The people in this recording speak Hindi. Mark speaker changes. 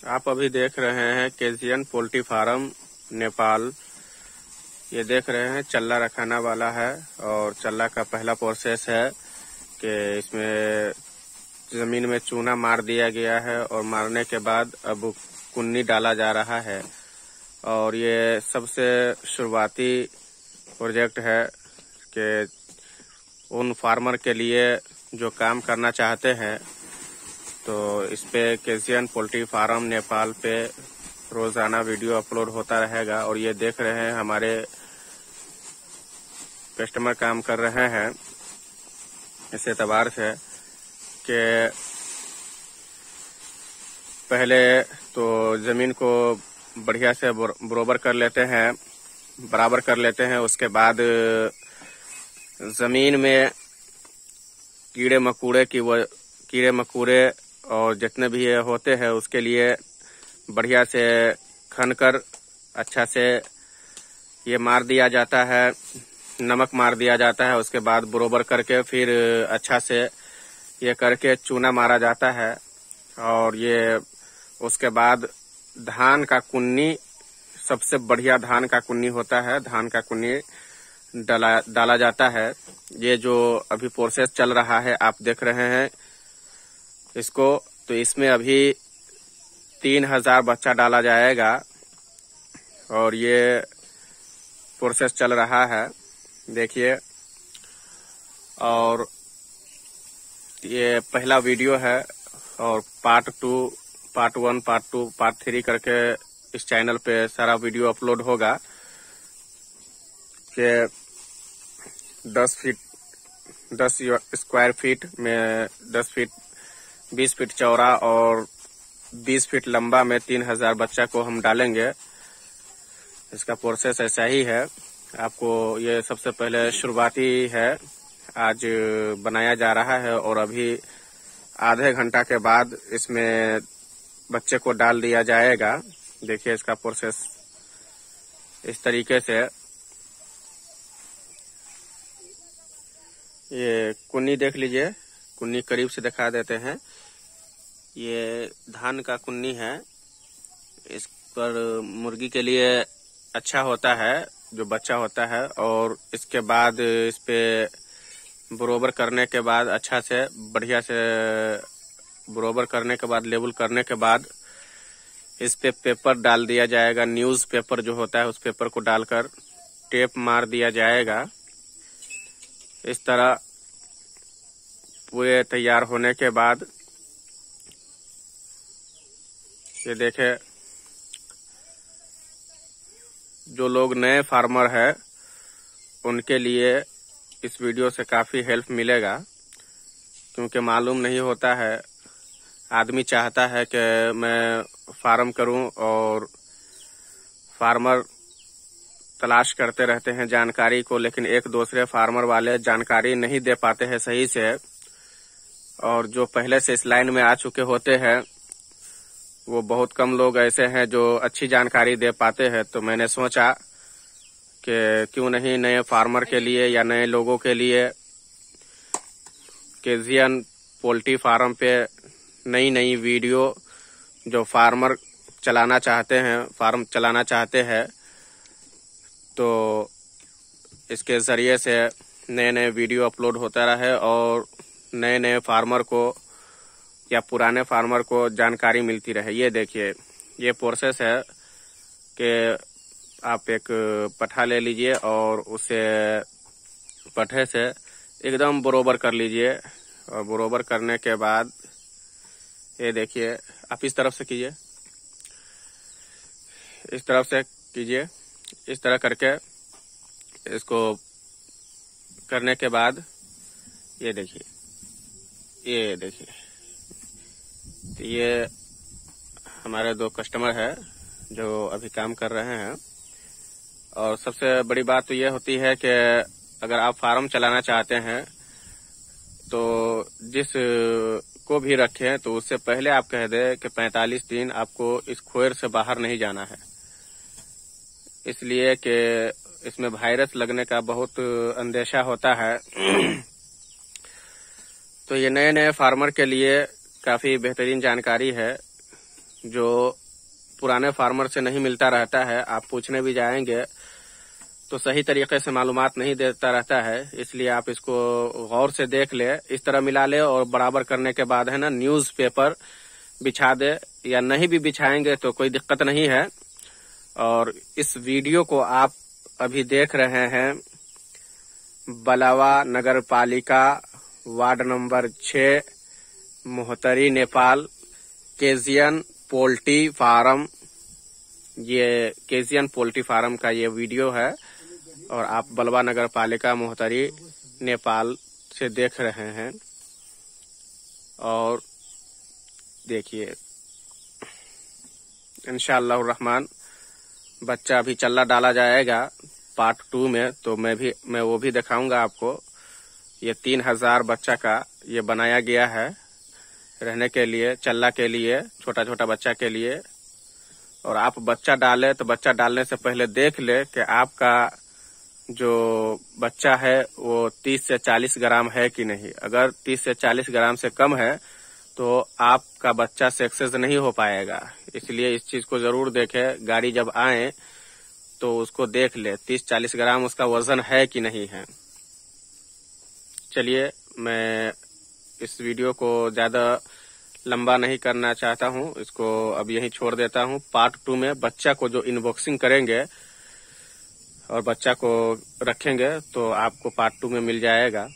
Speaker 1: आप अभी देख रहे हैं केजियन पोल्ट्री फार्म नेपाल। ये देख रहे हैं चल्ला रखाना वाला है और चल्ला का पहला प्रोसेस है कि इसमें जमीन में चूना मार दिया गया है और मारने के बाद अब कुन्नी डाला जा रहा है। और ये सबसे शुरुआती प्रोजेक्ट है कि उन फार्मर के लिए जो काम करना चाहते हैं तो इस पे केजियन पोल्ट्री फार्म नेपाल पे रोजाना वीडियो अपलोड होता रहेगा। और ये देख रहे हैं हमारे कस्टमर काम कर रहे हैं इस एतबार से कि पहले तो जमीन को बढ़िया से बराबर कर लेते हैं, उसके बाद जमीन में कीड़े मकोड़े और जितने भी ये होते हैं उसके लिए बढ़िया से खनकर अच्छा से ये मार दिया जाता है, नमक मार दिया जाता है। उसके बाद बराबर करके फिर अच्छा से ये करके चूना मारा जाता है। और ये उसके बाद धान का कुन्नी, सबसे बढ़िया धान का कुन्नी होता है, धान का कुन्नी डाला जाता है। ये जो अभी प्रोसेस चल रहा है आप देख रहे हैं इसको, तो इसमें अभी 3000 बच्चा डाला जाएगा और ये प्रोसेस चल रहा है देखिए। और ये पहला वीडियो है और पार्ट 1, पार्ट 2, पार्ट 3 करके इस चैनल पे सारा वीडियो अपलोड होगा कि 10 स्क्वायर फीट में 10 फीट 20 फीट चौड़ा और 20 फीट लंबा में 3000 बच्चा को हम डालेंगे। इसका प्रोसेस ऐसा ही है। आपको ये सबसे पहले शुरुआती है, आज बनाया जा रहा है और अभी आधे घंटा के बाद इसमें बच्चे को डाल दिया जाएगा। देखिए इसका प्रोसेस इस तरीके से। ये कुन्नी देख लीजिए, कुन्नी करीब से दिखा देते हैं। ये धान का कुन्नी है, इस पर मुर्गी के लिए अच्छा होता है जो बच्चा होता है। और इसके बाद इस पे बराबर करने के बाद अच्छा से बढ़िया से बराबर करने के बाद लेबल करने के बाद इस पे पेपर डाल दिया जाएगा। न्यूज पेपर जो होता है उस पेपर को डालकर टेप मार दिया जाएगा। इस तरह पूरे तैयार होने के बाद ये देखे, जो लोग नए फार्मर है उनके लिए इस वीडियो से काफी हेल्प मिलेगा, क्योंकि मालूम नहीं होता है। आदमी चाहता है कि मैं फार्म करूं और फार्मर तलाश करते रहते हैं जानकारी को, लेकिन एक दूसरे फार्मर वाले जानकारी नहीं दे पाते हैं सही से। और जो पहले से इस लाइन में आ चुके होते हैं वो बहुत कम लोग ऐसे हैं जो अच्छी जानकारी दे पाते हैं। तो मैंने सोचा कि क्यों नहीं नए फार्मर के लिए या नए लोगों के लिए केजियन पोल्ट्री फार्म पे नई वीडियो जो फार्म चलाना चाहते हैं तो इसके जरिए से नए वीडियो अपलोड होता रहे और नए फार्मर को या पुराने फार्मर को जानकारी मिलती रहे। ये देखिए, ये प्रोसेस है कि आप एक पट्ठा ले लीजिए और उसे पट्ठे से एकदम बराबर कर लीजिए। और बराबर करने के बाद ये देखिए, आप इस तरफ से कीजिए, इस तरफ से कीजिए, इस तरह करके इसको करने के बाद ये देखिए, तो ये हमारे 2 कस्टमर है जो अभी काम कर रहे हैं। और सबसे बड़ी बात तो ये होती है कि अगर आप फार्म चलाना चाहते हैं तो जिस को भी रखें तो उससे पहले आप कह दें कि 45 दिन आपको इस खोर से बाहर नहीं जाना है, इसलिए कि इसमें वायरस लगने का बहुत अंदेशा होता है। तो ये नए फार्मर के लिए काफी बेहतरीन जानकारी है जो पुराने फार्मर से नहीं मिलता रहता है। आप पूछने भी जाएंगे तो सही तरीके से मालूमात नहीं देता रहता है, इसलिए आप इसको गौर से देख ले। इस तरह मिला ले और बराबर करने के बाद है ना न्यूज़पेपर बिछा दे, या नहीं भी बिछाएंगे तो कोई दिक्कत नहीं है। और इस वीडियो को आप अभी देख रहे हैं बलावा नगर पालिका वार्ड नंबर 6 मोहतरी नेपाल केजियन पोल्ट्री फार्म। ये केजियन पोल्ट्री फार्म का ये वीडियो है और आप बलवा नगर पालिका मोहतरी नेपाल से देख रहे हैं। और देखिए इंशाअल्लाह रहमान बच्चा अभी चल्ला डाला जाएगा पार्ट 2 में, तो मैं वो भी दिखाऊंगा आपको। ये 3000 बच्चा का ये बनाया गया है रहने के लिए, चल्ला के लिए, छोटा छोटा बच्चा के लिए। और आप बच्चा डाले तो बच्चा डालने से पहले देख ले कि आपका जो बच्चा है वो 30 से 40 ग्राम है कि नहीं। अगर 30 से 40 ग्राम से कम है तो आपका बच्चा सक्सेस नहीं हो पाएगा। इसलिए इस चीज को जरूर देखे, गाड़ी जब आए तो उसको देख ले 30-40 ग्राम उसका वजन है कि नहीं है। चलिए, मैं इस वीडियो को ज्यादा लंबा नहीं करना चाहता हूं, इसको अब यहीं छोड़ देता हूं। पार्ट 2 में बच्चा को जो इनबॉक्सिंग करेंगे और बच्चा को रखेंगे तो आपको पार्ट 2 में मिल जाएगा।